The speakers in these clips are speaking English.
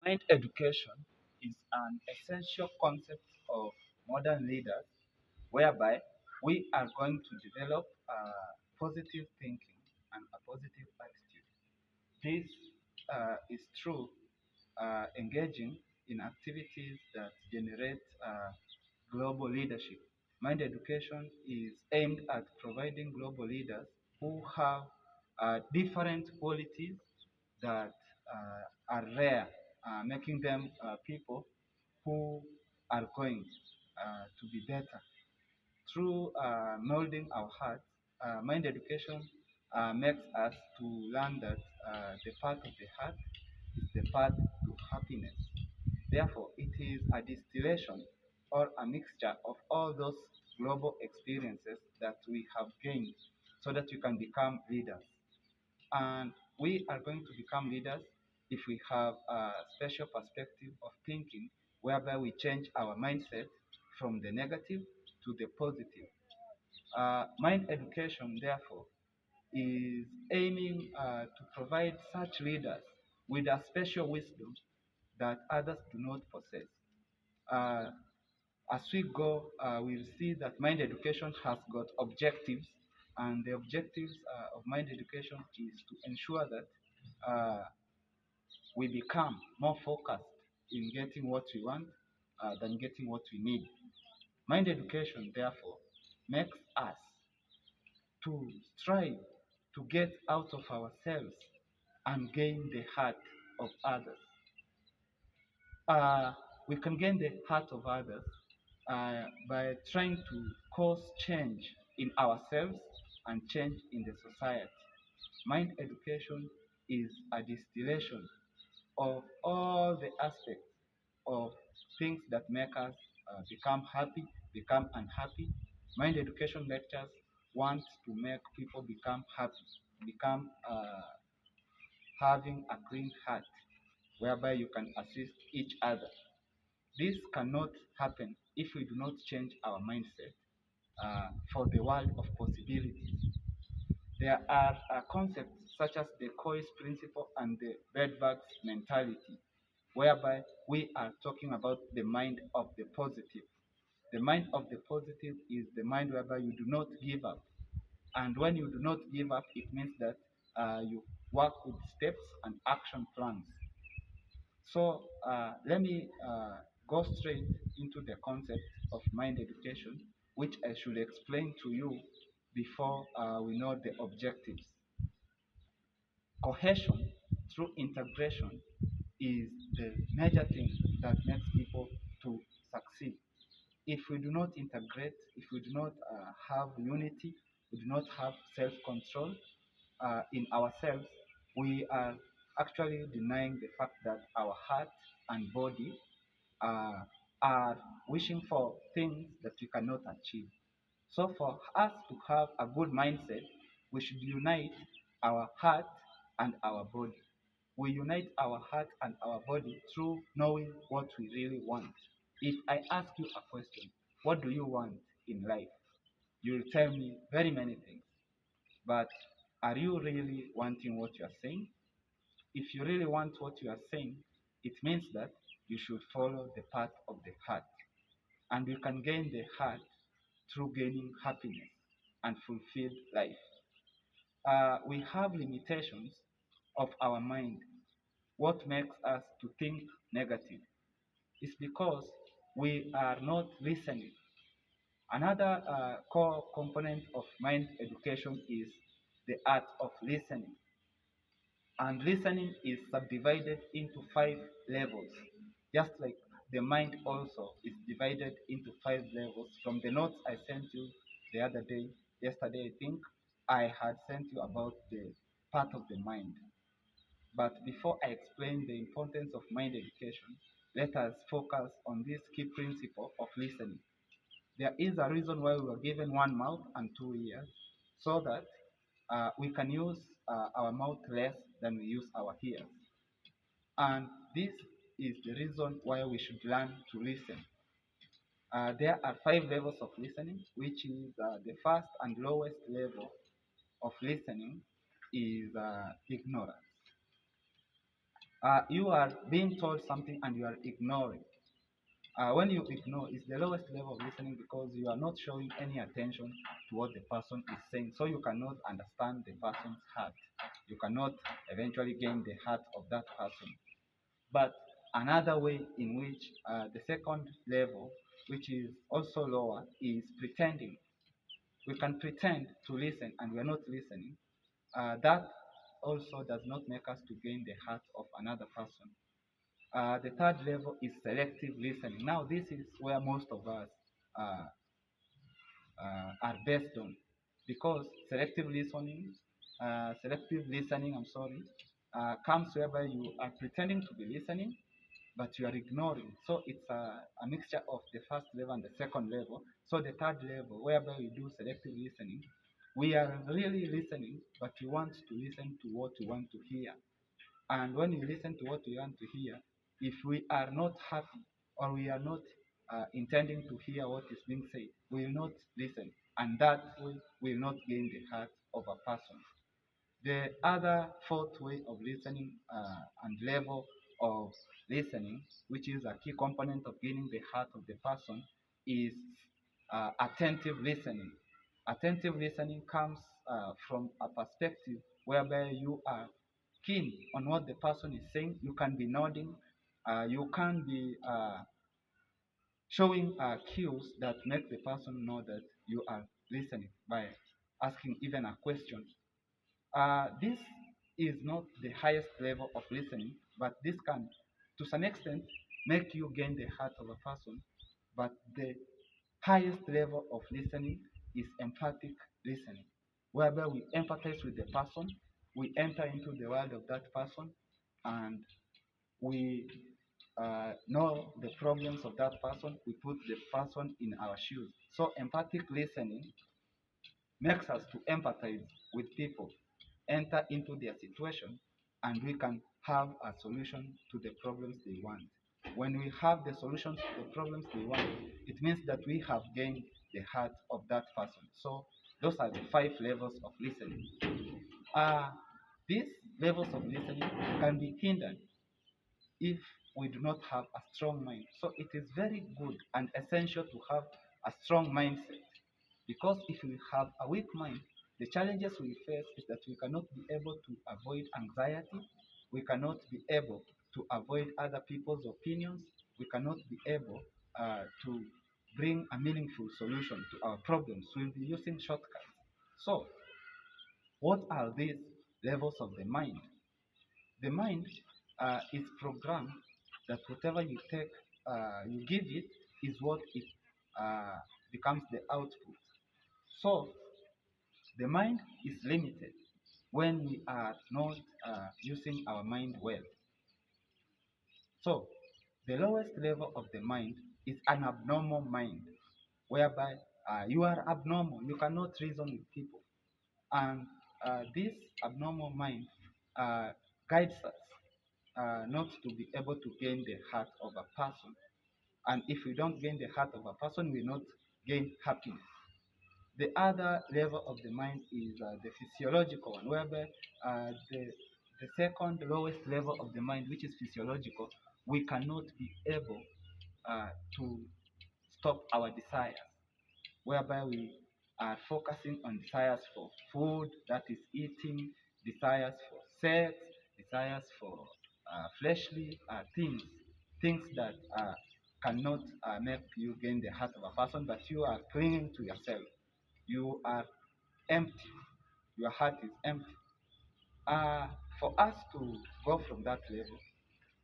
Mind education is an essential concept of modern leaders whereby we are going to develop positive thinking and a positive attitude. This is through engaging in activities that generate global leadership. Mind education is aimed at providing global leaders who have different qualities that are rare, making them people who are going to be better. Through molding our hearts, mind education makes us to learn that the path of the heart is the path to happiness. Therefore, it is a distillation or a mixture of all those global experiences that we have gained so that we can become leaders. And we are going to become leaders if we have a special perspective of thinking whereby we change our mindset from the negative to the positive. Mind education, therefore, is aiming to provide such leaders with a special wisdom that others do not possess. Uh, as we go, we'll see that mind education has got objectives, and the objectives of mind education is to ensure that we become more focused in getting what we want than getting what we need. Mind education, therefore, makes us to strive to get out of ourselves and gain the heart of others. Uh, we can gain the heart of others by trying to cause change in ourselves and change in the society. Mind education is a distillation of all the aspects of things that make us become happy, become unhappy. Mind education lectures want to make people become happy, become having a clean heart, whereby you can assist each other. This cannot happen if we do not change our mindset for the world of possibilities. There are concepts such as the Coase principle and the bedbugs mentality, whereby we are talking about the mind of the positive. The mind of the positive is the mind whereby you do not give up. And when you do not give up, it means that you work with steps and action plans. So let me go straight into the concept of mind education, which I should explain to you before we know the objectives. Cohesion through integration is the major thing that makes people to succeed. If we do not integrate, if we do not have unity, we do not have self-control in ourselves, we are actually denying the fact that our heart and body uh, are wishing for things that we cannot achieve. So, for us to have a good mindset, we should unite our heart and our body. We unite our heart and our body through knowing what we really want. If I ask you a question, what do you want in life? You'll tell me very many things. But are you really wanting what you are saying? If you really want what you are saying, it means that you should follow the path of the heart. And you can gain the heart through gaining happiness and fulfilled life. We have limitations of our mind. What makes us to think negative is because we are not listening. Another core component of mind education is the art of listening. And listening is subdivided into five levels, just like the mind also is divided into five levels. From the notes I sent you the other day, yesterday, I think, I had sent you about the part of the mind. But before I explain the importance of mind education, let us focus on this key principle of listening. There is a reason why we were given one mouth and two ears, so that we can use our mouth less than we use our ears. And this is the reason why we should learn to listen. There are five levels of listening, which is the first and lowest level of listening is ignorance. You are being told something and you are ignoring. When you ignore, it's the lowest level of listening because you are not showing any attention to what the person is saying. So you cannot understand the person's heart. You cannot eventually gain the heart of that person. But another way in which the second level, which is also lower, is pretending. We can pretend to listen and we are not listening. That also does not make us to gain the heart of another person. The third level is selective listening. Now, this is where most of us uh, are based on, because selective listening, I'm sorry, comes whereby you are pretending to be listening, but you are ignoring. So it's a mixture of the first level and the second level. So the third level, whereby we do selective listening, we are really listening, but we want to listen to what we want to hear. And when you listen to what we want to hear, if we are not happy or we are not intending to hear what is being said, we will not listen. And that way will not gain the heart of a person. The other fourth way of listening and level of listening, which is a key component of gaining the heart of the person, is attentive listening. Attentive listening comes from a perspective whereby you are keen on what the person is saying. You can be nodding, you can be showing cues that make the person know that you are listening by asking even a question. This is not the highest level of listening, but this can, to some extent, make you gain the heart of a person. But the highest level of listening is empathic listening, whereby we empathize with the person, we enter into the world of that person, and we know the problems of that person, we put the person in our shoes. So, empathic listening makes us to empathize with people, enter into their situation, and we can have a solution to the problems they want. When we have the solutions to the problems they want, it means that we have gained the heart of that person. So those are the five levels of listening. Uh, these levels of listening can be hindered if we do not have a strong mind. So it is very good and essential to have a strong mindset, because if we have a weak mind, the challenges we face is that we cannot be able to avoid anxiety, we cannot be able to avoid other people's opinions, we cannot be able to bring a meaningful solution to our problems. We'll be using shortcuts. So, what are these levels of the mind? The mind is programmed that whatever you take, you give it, is what it becomes the output. So, the mind is limited when we are not using our mind well. So, the lowest level of the mind is an abnormal mind, whereby you are abnormal, you cannot reason with people. And this abnormal mind uh, guides us not to be able to gain the heart of a person. And if we don't gain the heart of a person, we not gain happiness. The other level of the mind is the physiological one, whereby the second lowest level of the mind, which is physiological, we cannot be able to stop our desires, whereby we are focusing on desires for food, that is eating, desires for sex, desires for fleshly things, things that cannot make you gain the heart of a person, but you are clinging to yourself. You are empty. Your heart is empty. Uh, for us to go from that level,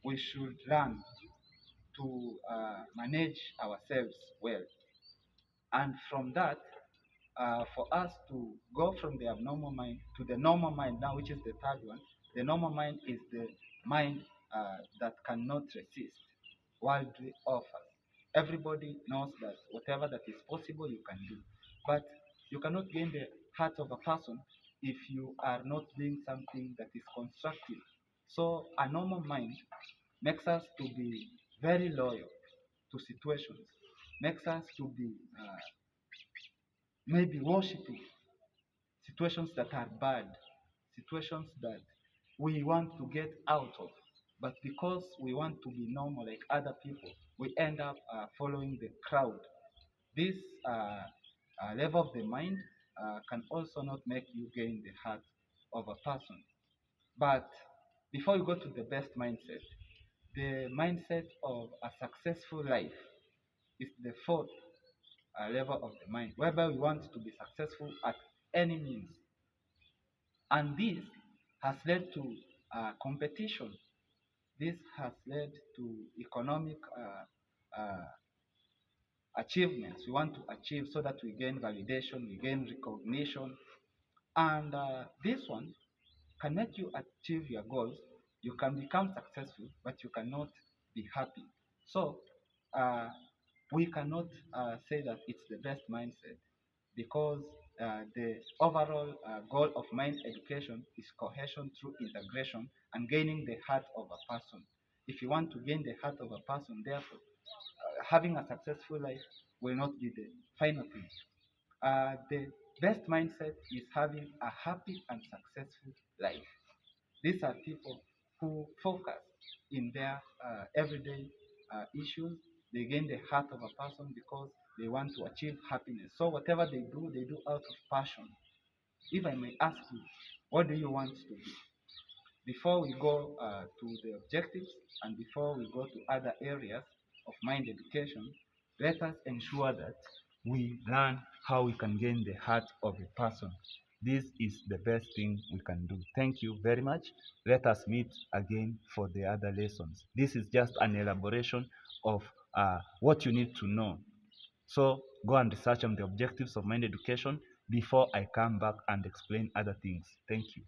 we should learn to manage ourselves well. And from that, for us to go from the abnormal mind to the normal mind now, which is the third one, the normal mind is the mind that cannot resist worldly offers. Everybody knows that whatever that is possible, you can do. But you cannot gain the heart of a person if you are not doing something that is constructive. So a normal mind makes us to be very loyal to situations, makes us to be maybe worshiping situations that are bad, situations that we want to get out of. But because we want to be normal like other people, we end up following the crowd. This level of the mind can also not make you gain the heart of a person. But before you go to the best mindset, the mindset of a successful life is the fourth level of the mind, whereby we want to be successful at any means. And this has led to competition. This has led to economic achievements we want to achieve so that we gain validation, we gain recognition. And this one can make you achieve your goals. You can become successful, but you cannot be happy. So uh, we cannot say that it's the best mindset because the overall goal of mind education is cohesion through integration and gaining the heart of a person. If you want to gain the heart of a person, therefore, having a successful life will not be the final thing. The best mindset is having a happy and successful life. These are people who focus in their everyday issues. They gain the heart of a person because they want to achieve happiness. So whatever they do out of passion. If I may ask you, what do you want to be? Before we go to the objectives and before we go to other areas of mind education, let us ensure that we learn how we can gain the heart of a person. This is the best thing we can do. Thank you very much. Let us meet again for the other lessons. This is just an elaboration of what you need to know. So go and research on the objectives of mind education before I come back and explain other things. Thank you.